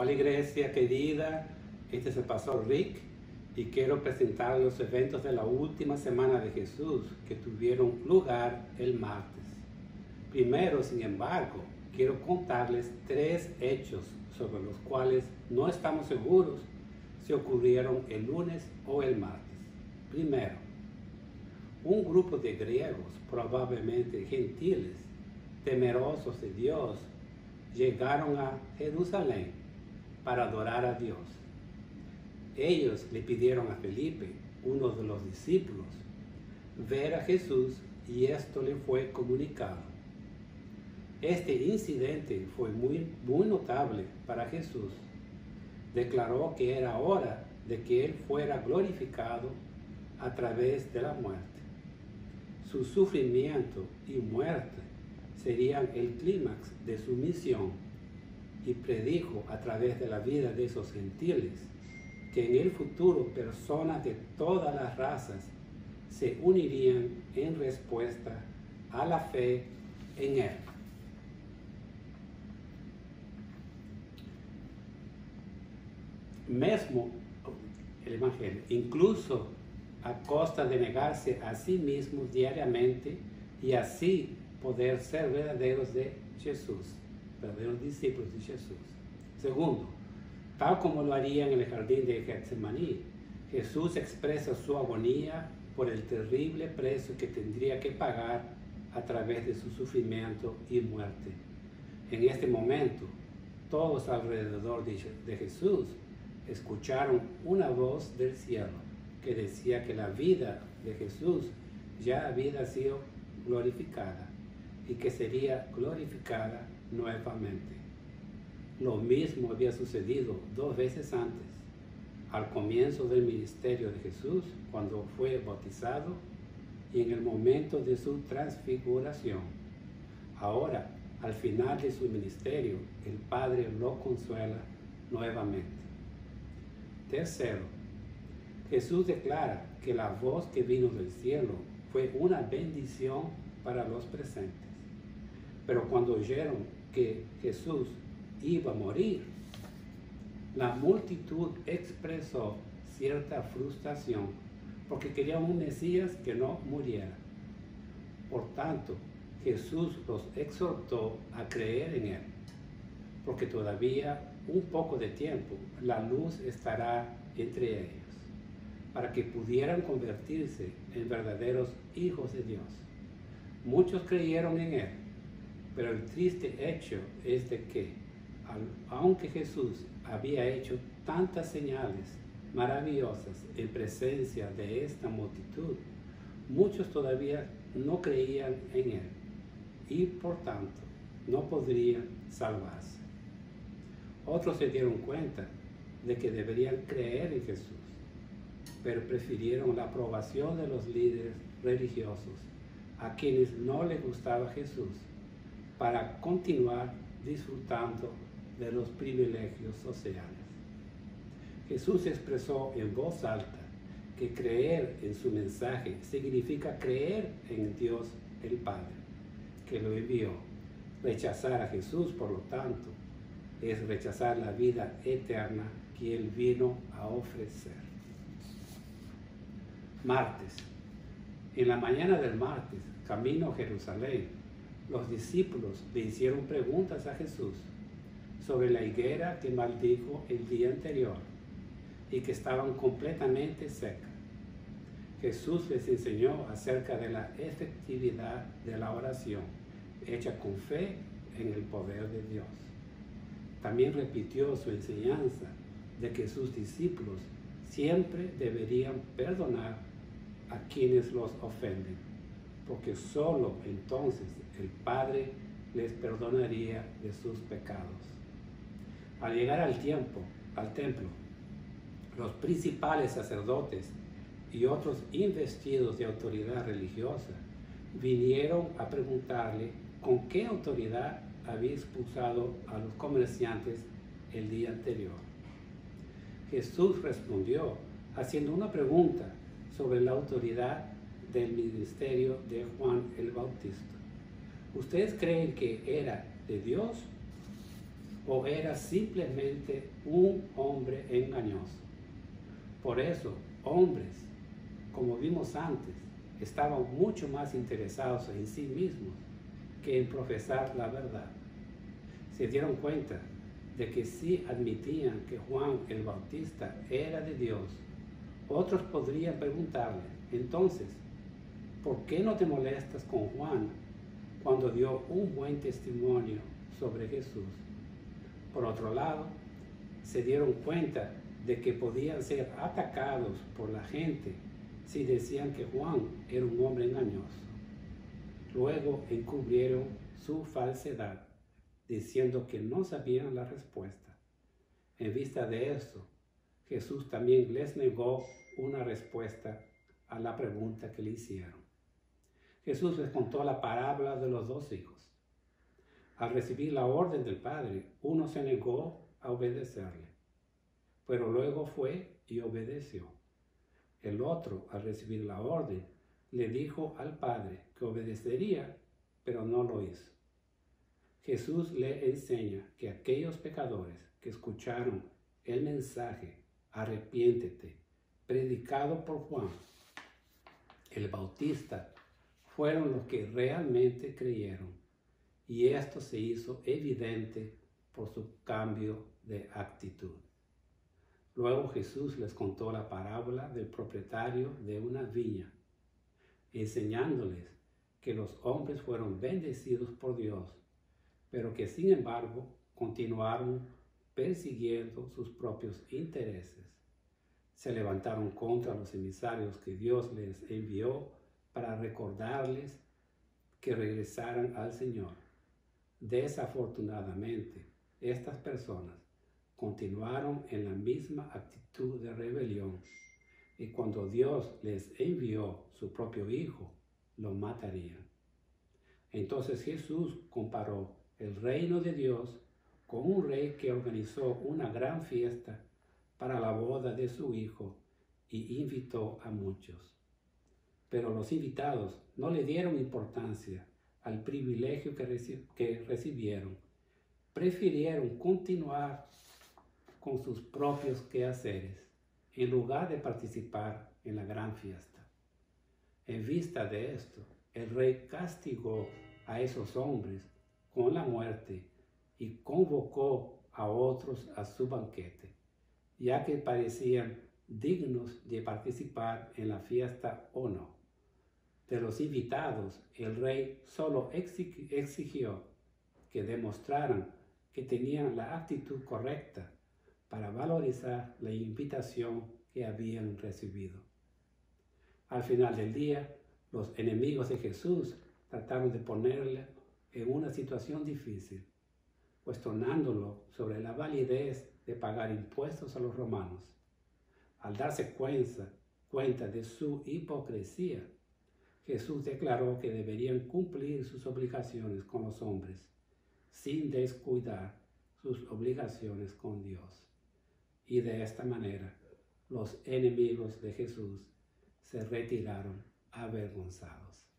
Hola iglesia querida, este es el pastor Rick y quiero presentar los eventos de la última semana de Jesús que tuvieron lugar el martes. Primero, sin embargo, quiero contarles 3 hechos sobre los cuales no estamos seguros si ocurrieron el lunes o el martes. Primero, un grupo de griegos, probablemente gentiles, temerosos de Dios, llegaron a Jerusalén para adorar a Dios. Ellos le pidieron a Felipe, uno de los discípulos, ver a Jesús y esto le fue comunicado. Este incidente fue muy notable para Jesús. Declaró que era hora de que Él fuera glorificado a través de la muerte. Su sufrimiento y muerte serían el clímax de su misión y predijo a través de la vida de esos gentiles que en el futuro personas de todas las razas se unirían en respuesta a la fe en Él. Mesmo el Evangelio, incluso a costa de negarse a sí mismos diariamente y así poder ser verdaderos de Jesús, verdaderos discípulos de Jesús. Segundo, tal como lo haría en el jardín de Getsemaní, Jesús expresa su agonía por el terrible precio que tendría que pagar a través de su sufrimiento y muerte. En este momento, todos alrededor de Jesús escucharon una voz del cielo que decía que la vida de Jesús ya había sido glorificada y que sería glorificada nuevamente. Lo mismo había sucedido 2 veces antes, al comienzo del ministerio de Jesús, cuando fue bautizado, y en el momento de su transfiguración. Ahora, al final de su ministerio, el Padre lo consuela nuevamente. Tercero, Jesús declara que la voz que vino del cielo fue una bendición para los presentes. Pero cuando oyeron que Jesús iba a morir, la multitud expresó cierta frustración porque querían un Mesías que no muriera. Por tanto, Jesús los exhortó a creer en Él, porque todavía un poco de tiempo la luz estará entre ellos, para que pudieran convertirse en verdaderos hijos de Dios. Muchos creyeron en Él, pero el triste hecho es de que, aunque Jesús había hecho tantas señales maravillosas en presencia de esta multitud, muchos todavía no creían en Él y por tanto no podrían salvarse. Otros se dieron cuenta de que deberían creer en Jesús, pero prefirieron la aprobación de los líderes religiosos a quienes no les gustaba Jesús para continuar disfrutando de los privilegios sociales. Jesús expresó en voz alta que creer en su mensaje significa creer en Dios el Padre, que lo envió. Rechazar a Jesús, por lo tanto, es rechazar la vida eterna que Él vino a ofrecer. Martes. En la mañana del martes, camino a Jerusalén, los discípulos le hicieron preguntas a Jesús sobre la higuera que maldijo el día anterior y que estaban completamente secas. Jesús les enseñó acerca de la efectividad de la oración, hecha con fe en el poder de Dios. También repitió su enseñanza de que sus discípulos siempre deberían perdonar a quienes los ofenden, porque solo entonces el Padre les perdonaría de sus pecados. Al llegar al templo, los principales sacerdotes y otros investidos de autoridad religiosa vinieron a preguntarle con qué autoridad había expulsado a los comerciantes el día anterior. Jesús respondió haciendo una pregunta sobre la autoridad del ministerio de Juan el Bautista. ¿Ustedes creen que era de Dios o era simplemente un hombre engañoso. Por eso, hombres, como vimos antes, estaban mucho más interesados en sí mismos que en profesar la verdad. Se dieron cuenta de que si admitían que Juan el Bautista era de Dios, otros podrían preguntarle, entonces, ¿por qué no te molestas con Juan cuando dio un buen testimonio sobre Jesús? Por otro lado, se dieron cuenta de que podían ser atacados por la gente si decían que Juan era un hombre engañoso. Luego encubrieron su falsedad, diciendo que no sabían la respuesta. En vista de esto, Jesús también les negó una respuesta a la pregunta que le hicieron. Jesús les contó la parábola de los dos hijos. Al recibir la orden del Padre, uno se negó a obedecerle, pero luego fue y obedeció. El otro, al recibir la orden, le dijo al Padre que obedecería, pero no lo hizo. Jesús le enseña que aquellos pecadores que escucharon el mensaje "Arrepiéntete", predicado por Juan el Bautista, fueron los que realmente creyeron, y esto se hizo evidente por su cambio de actitud. Luego Jesús les contó la parábola del propietario de una viña, enseñándoles que los hombres fueron bendecidos por Dios, pero que sin embargo continuaron persiguiendo sus propios intereses. Se levantaron contra los emisarios que Dios les envió para recordarles que regresaran al Señor. Desafortunadamente, estas personas continuaron en la misma actitud de rebelión, y cuando Dios les envió su propio Hijo, lo matarían. Entonces Jesús comparó el reino de Dios con un rey que organizó una gran fiesta para la boda de su hijo y invitó a muchos. Pero los invitados no le dieron importancia al privilegio que recibieron. Prefirieron continuar con sus propios quehaceres en lugar de participar en la gran fiesta. En vista de esto, el rey castigó a esos hombres con la muerte y convocó a otros a su banquete, ya que parecían dignos de participar en la fiesta o no. De los invitados, el rey solo exigió que demostraran que tenían la actitud correcta para valorizar la invitación que habían recibido. Al final del día, los enemigos de Jesús trataron de ponerle en una situación difícil, cuestionándolo sobre la validez de pagar impuestos a los romanos. Al darse cuenta de su hipocresía, Jesús declaró que deberían cumplir sus obligaciones con los hombres, sin descuidar sus obligaciones con Dios. Y de esta manera, los enemigos de Jesús se retiraron avergonzados.